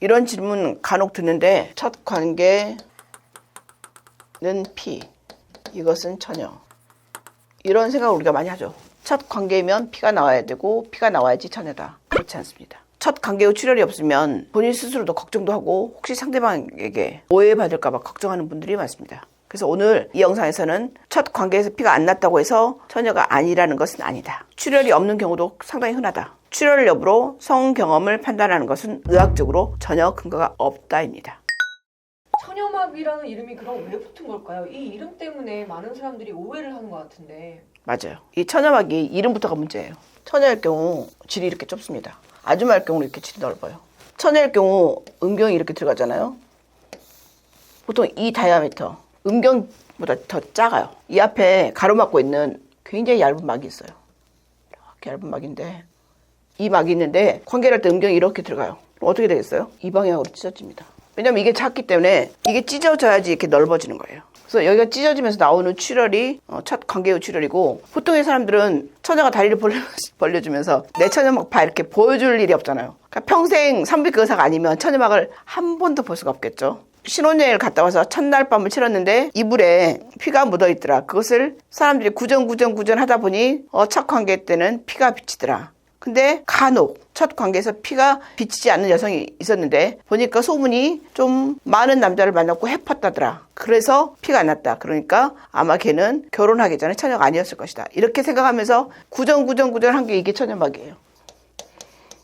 이런 질문 간혹 듣는데 첫 관계는 피, 이것은 처녀. 이런 생각을 우리가 많이 하죠. 첫 관계면 피가 나와야 되고 피가 나와야지 처녀다. 그렇지 않습니다. 첫 관계 후 출혈이 없으면 본인 스스로도 걱정도 하고 혹시 상대방에게 오해받을까 봐 걱정하는 분들이 많습니다. 그래서 오늘 이 영상에서는 첫 관계에서 피가 안 났다고 해서 처녀가 아니라는 것은 아니다. 출혈이 없는 경우도 상당히 흔하다. 출혈 여부로 성 경험을 판단하는 것은 의학적으로 전혀 근거가 없다입니다. 처녀막이라는 이름이 그럼 왜 붙은 걸까요? 이 이름 때문에 많은 사람들이 오해를 하는 것 같은데. 맞아요. 이 처녀막이 이름부터가 문제예요. 처녀일 경우 질이 이렇게 좁습니다. 아줌마일 경우 이렇게 질이 넓어요. 처녀일 경우 음경이 이렇게 들어가잖아요. 보통 이 다이아미터, 음경보다 더 작아요. 이 앞에 가로막고 있는 굉장히 얇은 막이 있어요. 이렇게 얇은 막인데 이 막이 있는데 관계를 할 때 음경이 이렇게 들어가요. 어떻게 되겠어요? 이 방향으로 찢어집니다. 왜냐면 이게 작기 때문에 이게 찢어져야지 이렇게 넓어지는 거예요. 그래서 여기가 찢어지면서 나오는 출혈이 첫 관계 후 출혈이고, 보통의 사람들은 처녀가 다리를 벌려주면서 내 처녀막 봐 이렇게 보여줄 일이 없잖아요. 그러니까 평생 산부인과 의사가 아니면 처녀막을 한 번도 볼 수가 없겠죠. 신혼여행을 갔다 와서 첫날 밤을 치렀는데 이불에 피가 묻어있더라. 그것을 사람들이 구전 하다 보니 첫 관계 때는 피가 비치더라. 근데 간혹 첫 관계에서 피가 비치지 않는 여성이 있었는데 보니까 소문이 좀 많은 남자를 만났고 해팠다더라. 그래서 피가 안 났다. 그러니까 아마 걔는 결혼하기 전에 처녀가 아니었을 것이다. 이렇게 생각하면서 구전 한 게 이게 처녀막이에요.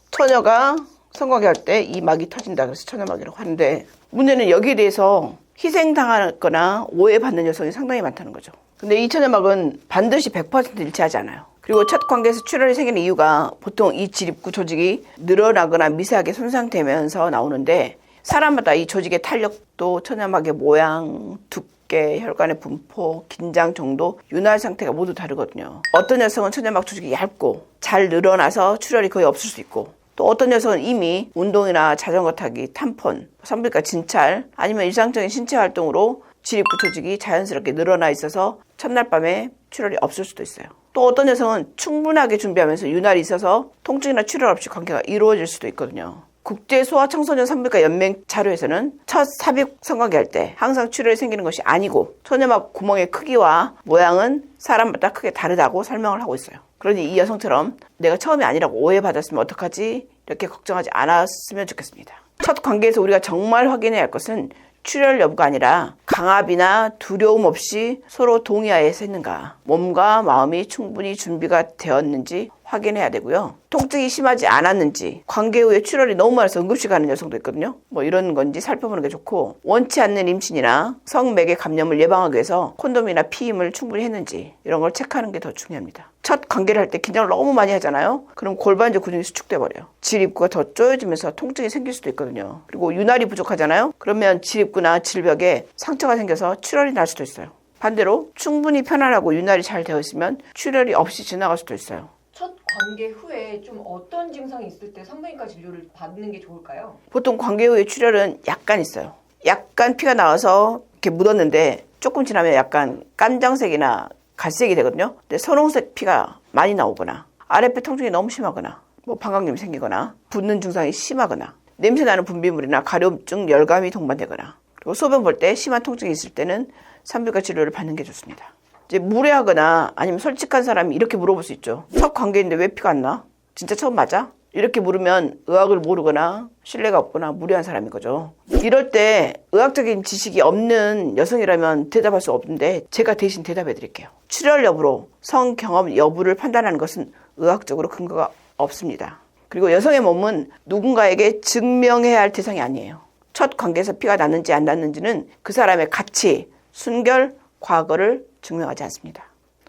처녀가 성관계할 때 이 막이 터진다. 그래서 처녀막이라고 하는데, 문제는 여기에 대해서 희생당하거나 오해받는 여성이 상당히 많다는 거죠. 근데 이 처녀막은 반드시 100% 일치하지 않아요. 그리고 첫 관계에서 출혈이 생기는 이유가 보통 이 질입구 조직이 늘어나거나 미세하게 손상되면서 나오는데, 사람마다 이 조직의 탄력도, 처녀막의 모양, 두께, 혈관의 분포, 긴장 정도, 윤활 상태가 모두 다르거든요. 어떤 여성은 처녀막 조직이 얇고 잘 늘어나서 출혈이 거의 없을 수 있고, 또 어떤 여성은 이미 운동이나 자전거 타기, 탐폰, 산부인과 진찰, 아니면 일상적인 신체 활동으로 질입구 조직이 자연스럽게 늘어나 있어서 첫날 밤에 출혈이 없을 수도 있어요. 또 어떤 여성은 충분하게 준비하면서 윤활이 있어서 통증이나 출혈 없이 관계가 이루어질 수도 있거든요. 국제소아청소년 산부인과 연맹 자료에서는 첫 삽입 성관계 할 때 항상 출혈이 생기는 것이 아니고 처녀막 구멍의 크기와 모양은 사람마다 크게 다르다고 설명을 하고 있어요. 그러니 이 여성처럼 내가 처음이 아니라고 오해받았으면 어떡하지? 이렇게 걱정하지 않았으면 좋겠습니다. 첫 관계에서 우리가 정말 확인해야 할 것은 출혈 여부가 아니라 강압이나 두려움 없이 서로 동의하에서 했는가, 몸과 마음이 충분히 준비가 되었는지 확인해야 되고요. 통증이 심하지 않았는지, 관계 후에 출혈이 너무 많아서 응급실 가는 여성도 있거든요. 이런 건지 살펴보는 게 좋고, 원치 않는 임신이나 성매개 감염을 예방하기 위해서 콘돔이나 피임을 충분히 했는지, 이런 걸 체크하는 게 더 중요합니다. 첫 관계를 할 때 긴장을 너무 많이 하잖아요. 그럼 골반지 근육이 수축돼 버려요. 질입구가 더 쪼여지면서 통증이 생길 수도 있거든요. 그리고 윤활이 부족하잖아요. 그러면 질입구나 질벽에 상처가 생겨서 출혈이 날 수도 있어요. 반대로 충분히 편안하고 윤활이 잘 되어 있으면 출혈이 없이 지나갈 수도 있어요. 첫 관계 후에 좀 어떤 증상이 있을 때 산부인과 진료를 받는 게 좋을까요? 보통 관계 후에 출혈은 약간 있어요. 약간 피가 나와서 이렇게 묻었는데 조금 지나면 약간 깜장색이나 갈색이 되거든요. 근데 선홍색 피가 많이 나오거나, 아랫배 통증이 너무 심하거나, 방광염이 생기거나, 붓는 증상이 심하거나, 냄새나는 분비물이나 가려움증, 열감이 동반되거나, 그리고 소변 볼 때 심한 통증이 있을 때는 산부인과 치료를 받는 게 좋습니다. 이제 무례하거나 아니면 솔직한 사람이 이렇게 물어볼 수 있죠. 첫 관계인데 왜 피가 안 나? 진짜 처음 맞아? 이렇게 물으면 의학을 모르거나 신뢰가 없거나 무례한 사람인 거죠. 이럴 때 의학적인 지식이 없는 여성이라면 대답할 수 없는데 제가 대신 대답해 드릴게요. 출혈 여부로 성 경험 여부를 판단하는 것은 의학적으로 근거가 없습니다. 그리고 여성의 몸은 누군가에게 증명해야 할 대상이 아니에요. 첫 관계에서 피가 났는지 안 났는지는 그 사람의 가치, 순결, 과거를 증명하지 않습니다.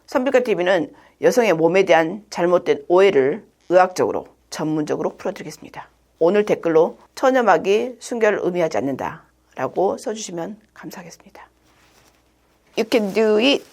산부인과 TV는 여성의 몸에 대한 잘못된 오해를 의학적으로 전문적으로 풀어드리겠습니다. 오늘 댓글로 처녀막이 순결을 의미하지 않는다 라고 써주시면 감사하겠습니다. You can do it!